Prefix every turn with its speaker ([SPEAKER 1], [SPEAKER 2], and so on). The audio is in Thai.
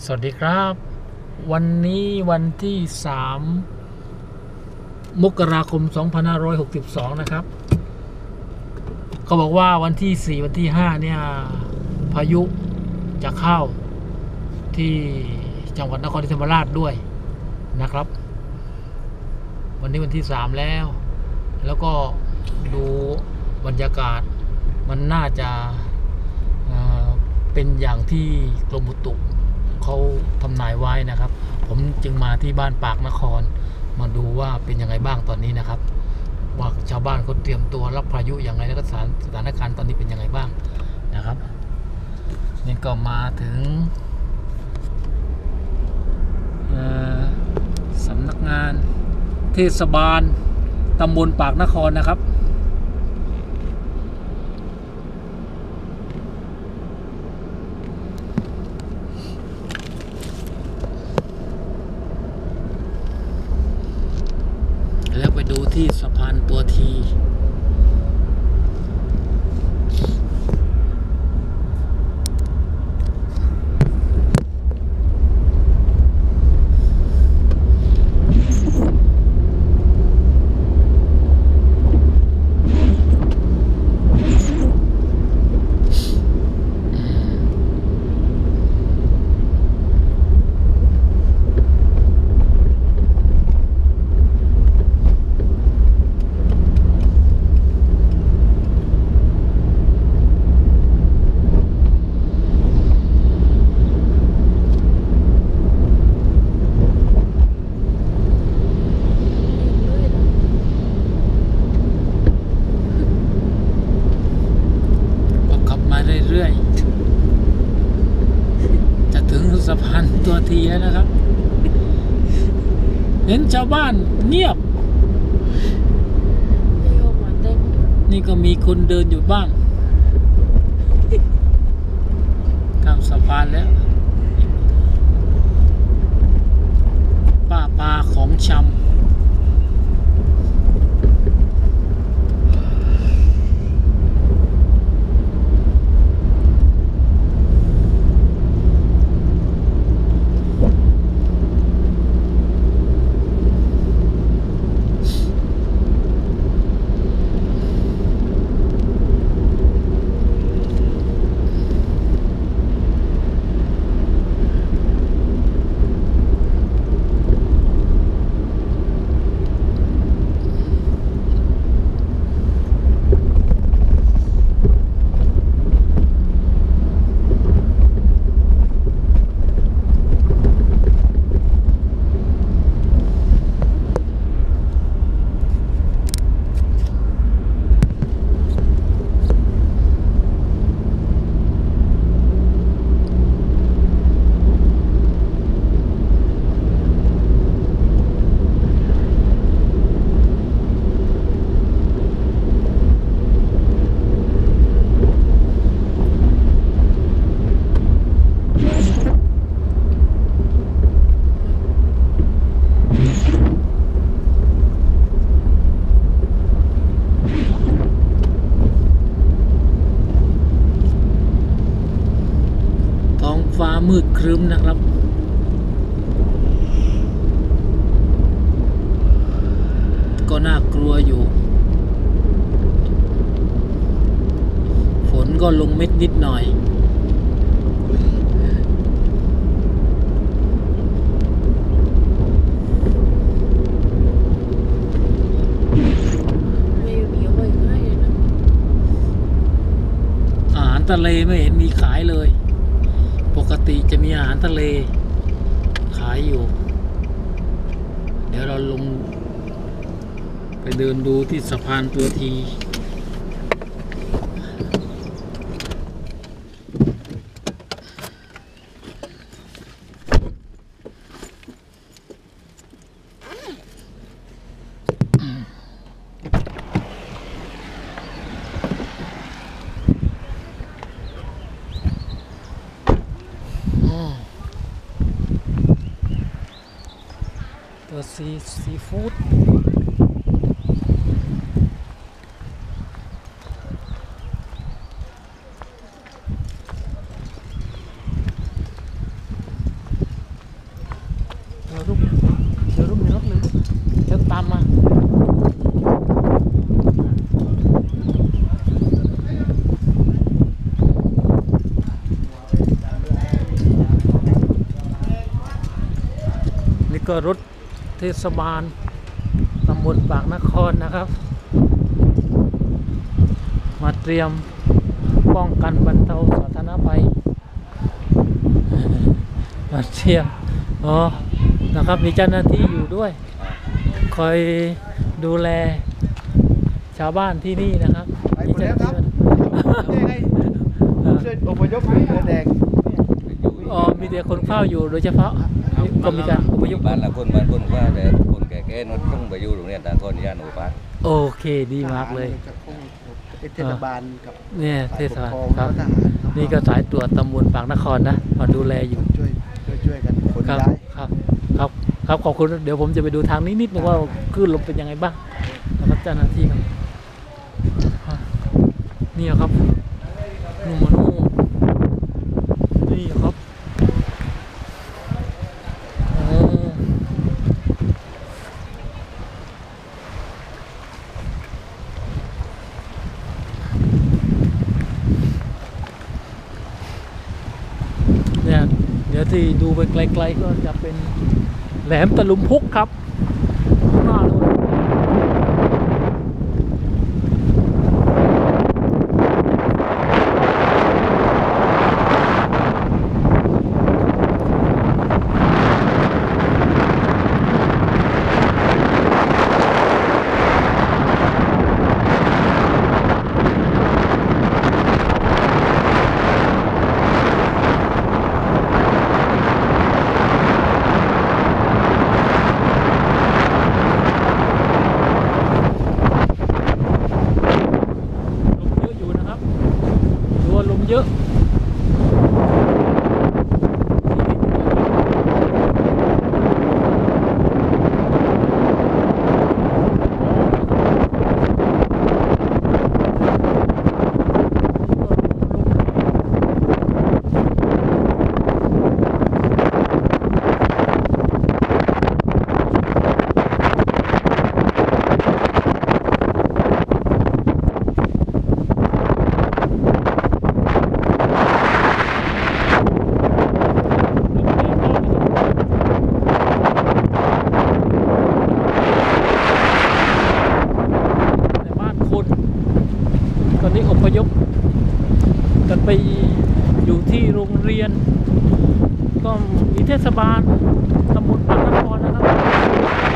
[SPEAKER 1] สวัสดีครับวันนี้วันที่3 มกราคม 2562 นะครับเขาบอกว่าวันที่ 4 วันที่ 5 เนี่ยพายุจะเข้าที่จังหวัดนครศรีธรรมราชด้วยนะครับวันนี้วันที่ 3 แล้วก็ดูบรรยากาศมันน่าจะเป็นอย่างที่กรมอุตุเขาทำนายไว้นะครับผมจึงมาที่บ้านปากนครมาดูว่าเป็นยังไงบ้างตอนนี้นะครับว่าชาวบ้านเขาเตรียมตัวรับพายุอย่างไรแล้วก็สถานการณ์ตอนนี้เป็นยังไงบ้างนะครับนี่ก็มาถึงสำนักงานเทศบาลตำบลปากนครนะครับแล้วไปดูที่สะพานตัวทีเรื่อยๆจะถึงสะพานตัวทีแล้วนะครับเห็นชาวบ้านเงียบนี่ก็มีคนเดินอยู่บ้างข้ามสะพานแล้วป้าปลาของชำฟ้ามืดครึ้มนะครับก็น่ากลัวอยู่ฝนก็ลงเม็ดนิดหน่อยอาหารทะเลไม่เห็นมีขายเลยปกติจะมีอาหารทะเลขายอยู่เดี๋ยวเราลงไปเดินดูที่สะพานตัวทีตัวซีฟู้ด น ก็รถเทศบาลตำบลปากนครนะครับ มาเตรียมป้องกันบรรเทาสาธารณภัยมาเตรียมนะครับมีเจ้าหน้าที่อยู่ด้วยคอยดูแลชาวบ้านที่นี่นะครับมีเจ้าหน้าที่
[SPEAKER 2] ช่วยอพยพเรือแดง
[SPEAKER 1] มีแต่คนเฝ้าอยู่โดยเฉพาะก็มีการอพยพ
[SPEAKER 3] บ้านละคนว่าแต่คนแก่ๆนต้องไปอยู่โรงเรียนต่างคนย่านหมู่บ้าน
[SPEAKER 1] โอเคดีมากเลย
[SPEAKER 2] เทศบาลกับ
[SPEAKER 1] เนี่ยเทศบาลครับนี่ก็สายตรวจตำบลปากนครนะมาดูแลอยู่
[SPEAKER 2] ช่วยกันขนย้าย
[SPEAKER 1] ครับขอบคุณเดี๋ยวผมจะไปดูทางนี้นิดนึงว่าคลื่นลมเป็นยังไงบ้างนะครับเจ้าหน้าที่ครับนี่ครับนู่นมานู่นนี่ครับเนี่ยเดี๋ยวที่ดูไปไกลๆก็จะเป็นแหลมตะลุมพุกครับข้างหน้าเลยเยอะตอนนี้อพยพกันไปอยู่ที่โรงเรียนก็มีเทศบาลตำบลปากนครนะครับ